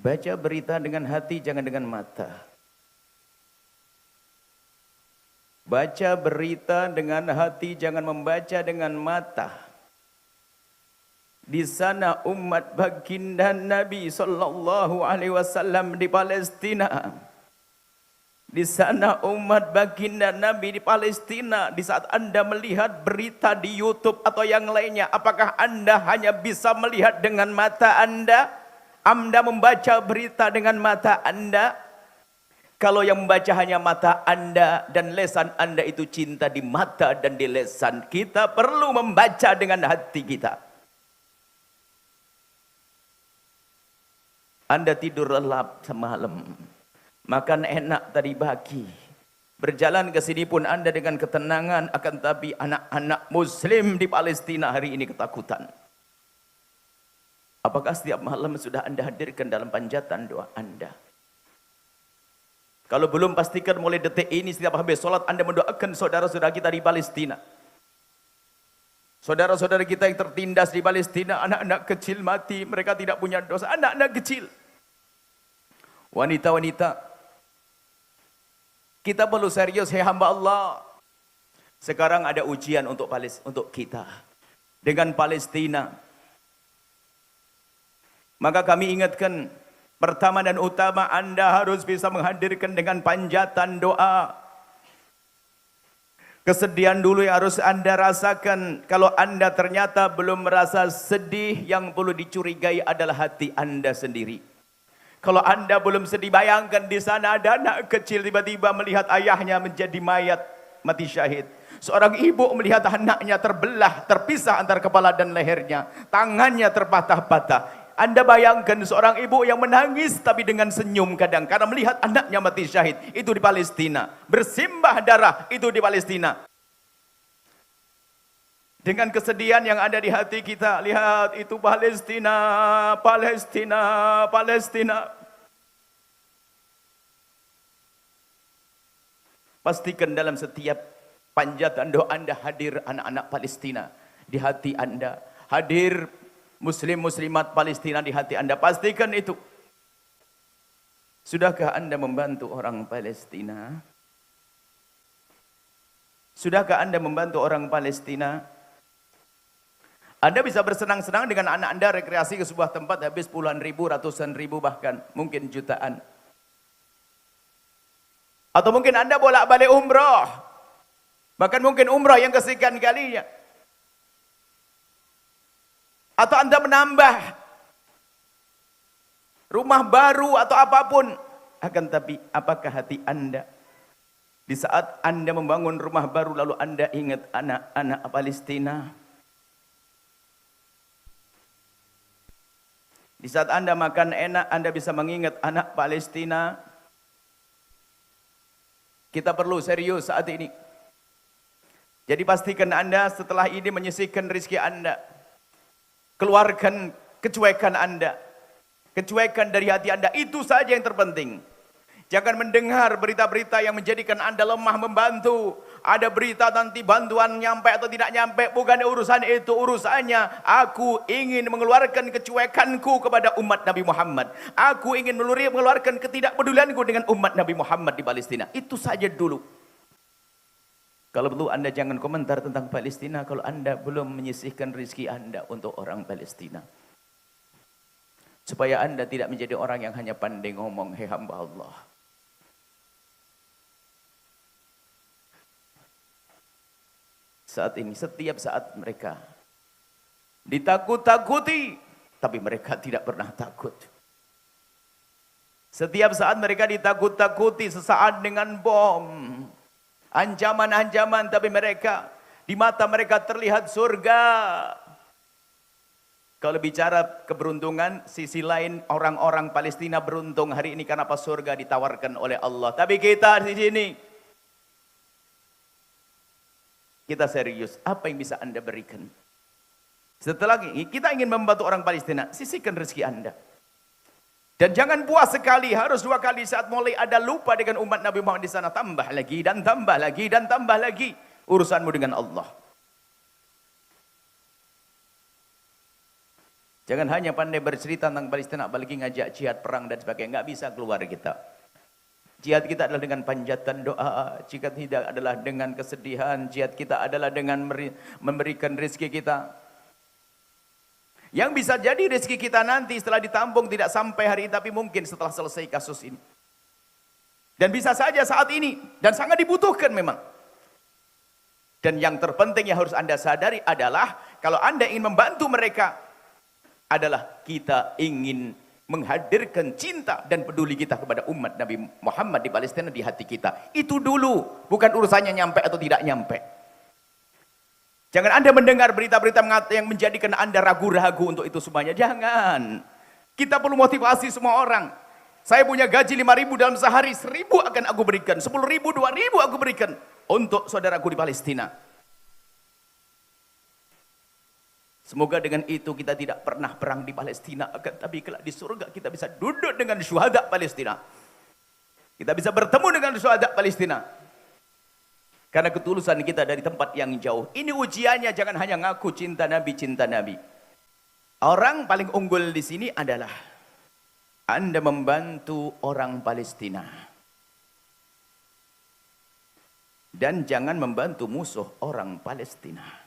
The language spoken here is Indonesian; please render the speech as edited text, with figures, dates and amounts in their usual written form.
Baca berita dengan hati, jangan dengan mata. Baca berita dengan hati, jangan membaca dengan mata. Di sana umat baginda Nabi sallallahu alaihi wasallam di Palestina. Di sana umat baginda Nabi di Palestina. Di saat Anda melihat berita di YouTube atau yang lainnya, apakah Anda hanya bisa melihat dengan mata Anda? Anda membaca berita dengan mata Anda? Kalau yang membaca hanya mata Anda dan lesan Anda itu cinta di mata dan di lesan, kita perlu membaca dengan hati kita. Anda tidur lelap semalam, makan enak tadi pagi, berjalan ke sini pun Anda dengan ketenangan, akan tapi anak-anak Muslim di Palestina hari ini ketakutan. Apakah setiap malam sudah Anda hadirkan dalam panjatan doa Anda? Kalau belum, pastikan mulai detik ini setiap habis sholat Anda mendoakan saudara-saudara kita di Palestina. Saudara-saudara kita yang tertindas di Palestina, anak-anak kecil mati, mereka tidak punya dosa, anak-anak kecil. Wanita-wanita, kita perlu serius, hei hamba Allah. Sekarang ada ujian untuk kita dengan Palestina. Maka kami ingatkan, pertama dan utama Anda harus bisa menghadirkan dengan panjatan doa. Kesedihan dulu yang harus Anda rasakan. Kalau Anda ternyata belum merasa sedih, yang perlu dicurigai adalah hati Anda sendiri. Kalau Anda belum sedih, bayangkan di sana ada anak kecil tiba-tiba melihat ayahnya menjadi mayat, mati syahid. Seorang ibu melihat anaknya terbelah, terpisah antara kepala dan lehernya, tangannya terpatah-patah. Anda bayangkan seorang ibu yang menangis tapi dengan senyum kadang karena melihat anaknya mati syahid. Itu di Palestina. Bersimbah darah, itu di Palestina. Dengan kesedihan yang ada di hati kita, lihat itu Palestina, Palestina, Palestina. Pastikan dalam setiap panjatan doa Anda hadir anak-anak Palestina di hati Anda. Hadir Muslim-Muslimat Palestina di hati Anda. Pastikan itu. Sudahkah Anda membantu orang Palestina? Sudahkah Anda membantu orang Palestina? Anda bisa bersenang-senang dengan anak Anda rekreasi ke sebuah tempat habis puluhan ribu, ratusan ribu, bahkan mungkin jutaan. Atau mungkin Anda bolak-balik umrah. Bahkan mungkin umrah yang kesekian kalinya. Atau Anda menambah rumah baru atau apapun. Akan tapi apakah hati Anda di saat Anda membangun rumah baru lalu Anda ingat anak-anak Palestina? Di saat Anda makan enak Anda bisa mengingat anak Palestina? Kita perlu serius saat ini. Jadi pastikan Anda setelah ini menyisihkan rezeki Anda. Keluarkan kecuekan Anda. Kecuekan dari hati Anda. Itu saja yang terpenting. Jangan mendengar berita-berita yang menjadikan Anda lemah membantu. Ada berita nanti bantuan nyampe atau tidak nyampe. Bukan urusan itu. Urusannya aku ingin mengeluarkan kecuekanku kepada umat Nabi Muhammad. Aku ingin mengeluarkan ketidakpedulianku dengan umat Nabi Muhammad di Palestina. Itu saja dulu. Kalau perlu Anda jangan komentar tentang Palestina kalau Anda belum menyisihkan rezeki Anda untuk orang Palestina. Supaya Anda tidak menjadi orang yang hanya pandai ngomong, hei hamba Allah. Saat ini, setiap saat mereka ditakut-takuti, tapi mereka tidak pernah takut. Setiap saat mereka ditakut-takuti, sesaat dengan bom. Ancaman-ancaman, tapi mereka di mata mereka terlihat surga. Kalau bicara keberuntungan, sisi lain orang-orang Palestina beruntung hari ini karena apa? Surga ditawarkan oleh Allah. Tapi kita di sini, kita serius. Apa yang bisa Anda berikan? Setelah ini kita ingin membantu orang Palestina, sisihkan rezeki Anda. Dan jangan puas sekali, harus dua kali. Saat mulai ada lupa dengan umat Nabi Muhammad di sana, tambah lagi dan tambah lagi dan tambah lagi urusanmu dengan Allah. Jangan hanya pandai bercerita tentang Palestina, apalagi ngajak jihad perang dan sebagainya. Nggak bisa keluar kita. Jihad kita adalah dengan panjatan doa. Jihad tidak adalah dengan kesedihan. Jihad kita adalah dengan memberikan rezeki kita. Yang bisa jadi rezeki kita nanti setelah ditampung tidak sampai hari ini, tapi mungkin setelah selesai kasus ini. Dan bisa saja saat ini, dan sangat dibutuhkan memang. Dan yang terpenting yang harus Anda sadari adalah, kalau Anda ingin membantu mereka, adalah kita ingin menghadirkan cinta dan peduli kita kepada umat Nabi Muhammad di Palestina di hati kita. Itu dulu, bukan urusannya nyampe atau tidak nyampe. Jangan Anda mendengar berita-berita yang menjadikan Anda ragu-ragu untuk itu semuanya. Jangan. Kita perlu motivasi semua orang. Saya punya gaji 5.000 dalam sehari, 1.000 akan aku berikan, 10.000, 2.000 aku berikan untuk saudaraku di Palestina. Semoga dengan itu kita tidak pernah perang di Palestina, akan tapi kelak di surga kita bisa duduk dengan syuhada Palestina. Kita bisa bertemu dengan syuhada Palestina. Karena ketulusan kita dari tempat yang jauh. Ini ujiannya, jangan hanya ngaku cinta Nabi, cinta Nabi. Orang paling unggul di sini adalah Anda membantu orang Palestina. Dan jangan membantu musuh orang Palestina.